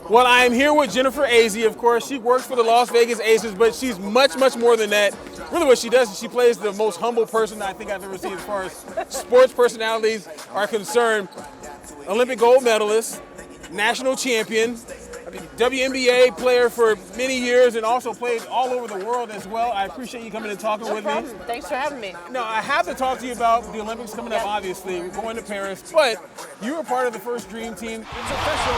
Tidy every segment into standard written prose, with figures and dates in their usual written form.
Well, I am here with Jennifer Azzi, of course. She works for the Las Vegas Aces, but she's much, much more than that. Really what she does is she plays the most humble person I think I've ever seen as far as sports personalities are concerned. Olympic gold medalist, national champion, WNBA player for many years, and also played all over the world as well. I appreciate you coming and talking with me. Thanks for having me. No, I have to talk to you about the Olympics coming up, obviously. We're going to Paris, but you were part of the first Dream Team. It's official.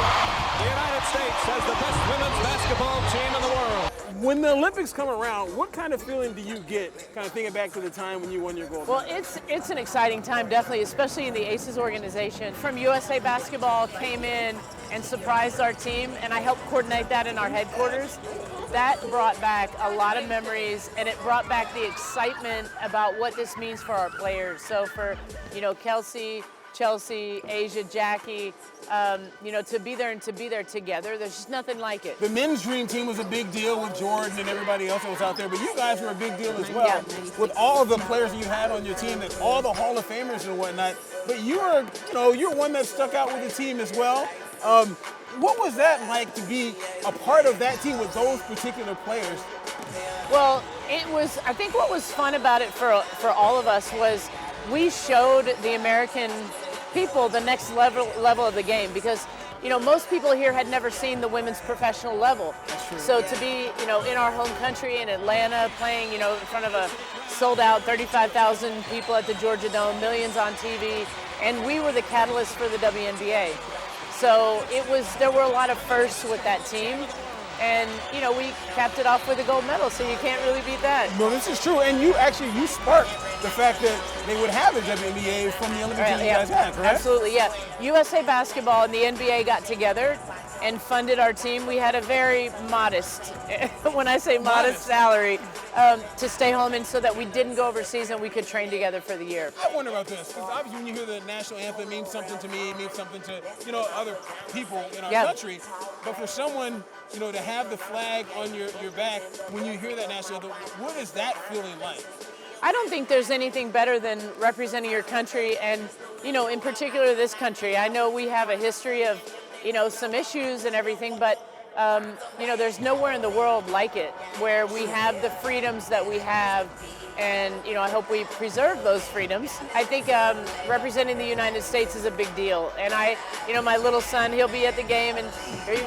The United States has the best women's basketball team in the world. When the Olympics come around, what kind of feeling do you get, kind of thinking back to the time when you won your gold? Well, it's an exciting time, definitely, especially in the Aces organization. From USA Basketball came in and surprised our team, and I helped coordinate that in our headquarters. That brought back a lot of memories, and it brought back the excitement about what this means for our players. So for, Kelsey, Chelsea, Asia, Jackie, to be there and to be there together, there's just nothing like it. The men's Dream Team was a big deal with Jordan and everybody else that was out there, but you guys were a big deal as well. Yeah. With all of the players that you had on your team and all the Hall of Famers and whatnot. But you were, you're one that stuck out with the team as well. What was that like to be a part of that team with those particular players? Well, I think what was fun about it for all of us was we showed the American people the next level of the game, because most people here had never seen the women's professional level. That's true. So to be in our home country in Atlanta, playing in front of a sold out 35,000 people at the Georgia Dome, millions on TV, and we were the catalyst for the WNBA. So there were a lot of firsts with that team. And, we capped it off with a gold medal, so you can't really beat that. No, this is true. And you sparked the fact that they would have a WNBA from the Olympic team you guys had, correct? Absolutely, yeah. USA Basketball and the NBA got together and funded our team. We had a very modest, when I say modest salary, to stay home, and so that we didn't go overseas and we could train together for the year. I wonder about this, because obviously when you hear the national anthem, it means something to me, it means something to, other people in our country. But for someone, to have the flag on your back when you hear that national anthem, what is that feeling like? I don't think there's anything better than representing your country, and, in particular this country. I know we have a history of, some issues and everything, but there's nowhere in the world like it, where we have the freedoms that we have, and I hope we preserve those freedoms. I think representing the United States is a big deal, and my little son, he'll be at the game, and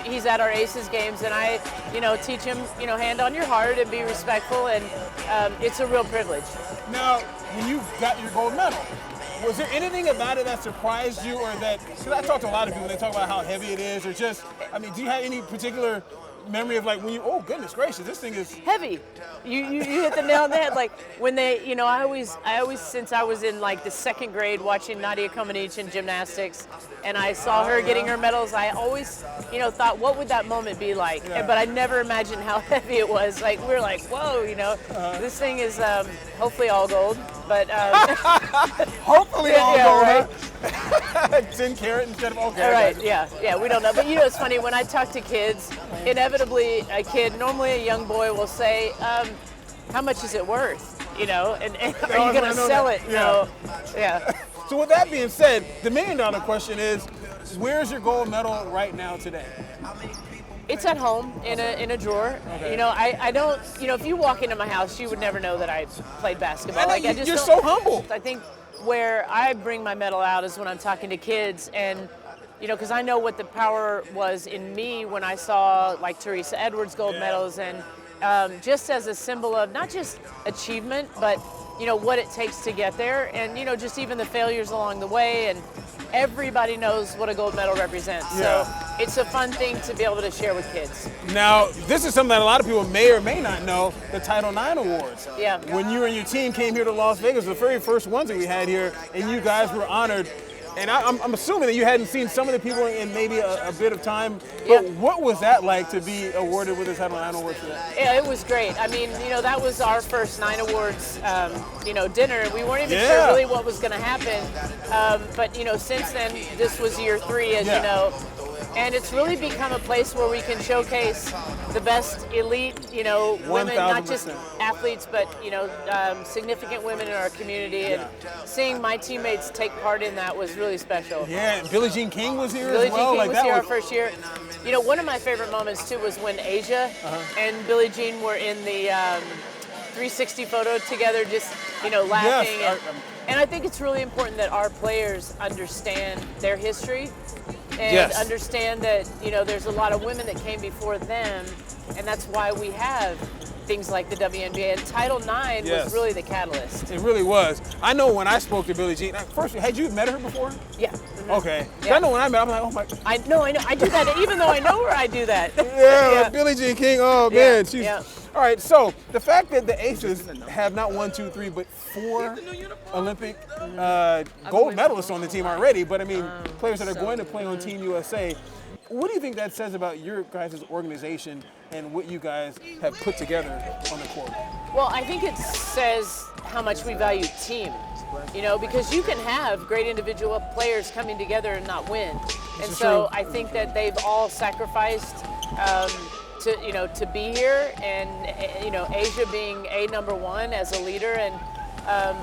he's at our Aces games, and I teach him hand on your heart and be respectful, and it's a real privilege. Now, when you got your gold medal, was there anything about it that surprised you, or that, because I talk to a lot of people, they talk about how heavy it is, or just, do you have any particular memory of like when you, oh goodness gracious, this thing is heavy? You hit the nail on the head. Like when they, I always since I was in like the second grade watching Nadia Comaneci in gymnastics, and I saw her getting her medals, I always, thought, what would that moment be like? Yeah. But I never imagined how heavy it was. Like we were like, whoa, this thing is hopefully all gold, but hopefully all gold. Right? 10 karat instead of okay. All right, yeah, we don't know. But it's funny, when I talk to kids, inevitably a kid, normally a young boy, will say, how much is it worth? And are you going to sell it? Yeah. Yeah. So with that being said, the $1 million question is, where's your gold medal right now today? It's at home in a drawer. Okay. I don't, if you walk into my house, you would never know that I played basketball. I you're so humble. I think where I bring my medal out is when I'm talking to kids, and because I know what the power was in me when I saw like Teresa Edwards gold medals, and just as a symbol of not just achievement, but what it takes to get there, and just even the failures along the way, and everybody knows what a gold medal represents. Yeah. So it's a fun thing to be able to share with kids. Now, this is something that a lot of people may or may not know, the Title IX Awards. Yeah. When you and your team came here to Las Vegas, the very first ones that we had here, and you guys were honored. And I'm assuming that you hadn't seen some of the people in maybe a bit of time, but what was that like to be awarded with the Title IX Awards for that? Yeah, it was great. I mean, that was our first 9 awards, dinner. We weren't even sure really what was going to happen. But, since then, this was year 3, as you know. And it's really become a place where we can showcase the best elite, women, not just 1000%. athletes, but, significant women in our community. And seeing my teammates take part in that was really special. Yeah, and Billie Jean King was here Billie as well. Jean King was that here our first year. One of my favorite moments, too, was when Asia and Billie Jean were in the 360 photo together, just, laughing. Yes, and I think it's really important that our players understand their history and Yes. understand that, there's a lot of women that came before them, and that's why we have things like the WNBA. And Title IX Yes. was really the catalyst. It really was. I know when I spoke to Billie Jean, first, had you met her before? Yeah. Okay. 'Cause Yeah. I know when I met her, I'm like, oh my. I know. I do that, even though I know her, I do that. Yeah, like Billie Jean King. Oh Yeah, man, she's. yeah. All right, so the fact that the Aces have not 1, 2, 3, but 4 Olympic gold medalists on the team already, but I mean, players that are going to play on Team USA. What do you think that says about your guys' organization and what you guys have put together on the court? Well, I think it says how much we value team, because you can have great individual players coming together and not win. And is so true. I think that they've all sacrificed to be here, and Asia being #1 as a leader, and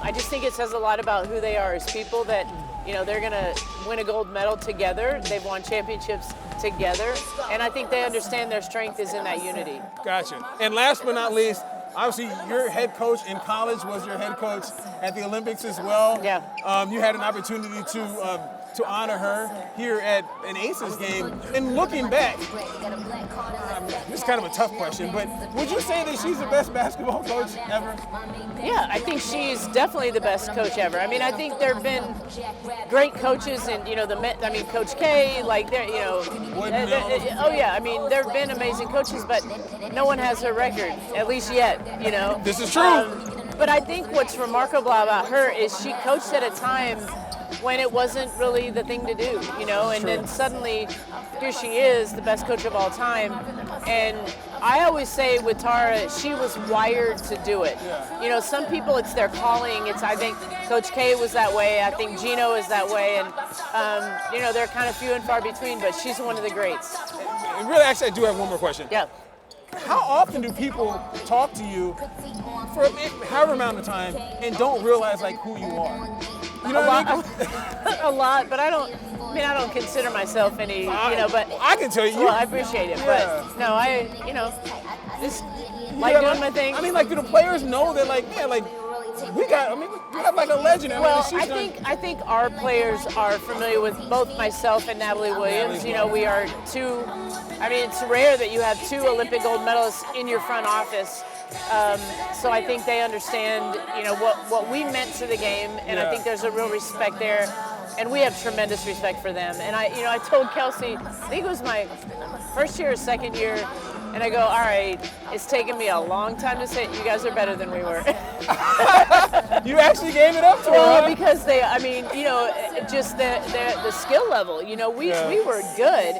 I just think it says a lot about who they are as people, that they're going to win a gold medal together. They've won championships together, and I think they understand their strength is in that unity. Gotcha. And last but not least, obviously your head coach in college was your head coach at the Olympics as well. Yeah. You had an opportunity to honor her here at an Aces game. And looking back, this is kind of a tough question, but would you say that she's the best basketball coach ever? Yeah, I think she's definitely the best coach ever. I mean, I think there have been great coaches, and Coach K, like there, oh yeah, I mean, there have been amazing coaches, but no one has her record, at least yet, This is true. But I think what's remarkable about her is she coached at a time when it wasn't really the thing to do, and then suddenly here she is, the best coach of all time. And I always say with Tara, she was wired to do it. Some people, it's their calling. I think Coach K was that way. I think Gino is that way. And, they're kind of few and far between, but she's one of the greats. And really, actually, I do have one more question. Yeah. How often do people talk to you for however amount of time and don't realize like who you are? You know what I mean? A lot, but I don't consider myself any, but I can tell you. well, I appreciate it, Yeah. but no, just like doing my thing. I mean, like, do the players know that, like, man, like, we have like a legend. Well, I think our players are familiar with both myself and Natalie Williams. We are two. I mean, it's rare that you have 2 Olympic gold medalists in your front office. So I think they understand, what we meant to the game, and I think there's a real respect there, and we have tremendous respect for them. And I told Kelsey, I think it was my first year or second year, and I go, all right, it's taken me a long time to say you guys are better than we were. You actually gave it up to her. Well, Huh? because just the skill level. We were good.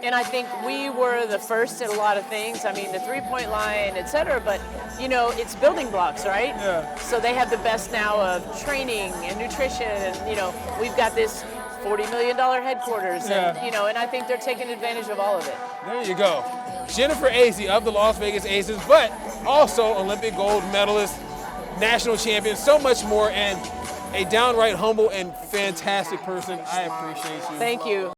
And I think we were the first in a lot of things. I mean, the three-point line, et cetera. But, it's building blocks, right? Yeah. So they have the best now of training and nutrition. And, we've got this $40 million headquarters. Yeah. And I think they're taking advantage of all of it. There you go. Jennifer Azzi of the Las Vegas Aces, but also Olympic gold medalist, national champion, so much more, and a downright humble and fantastic person. I appreciate you. Thank you.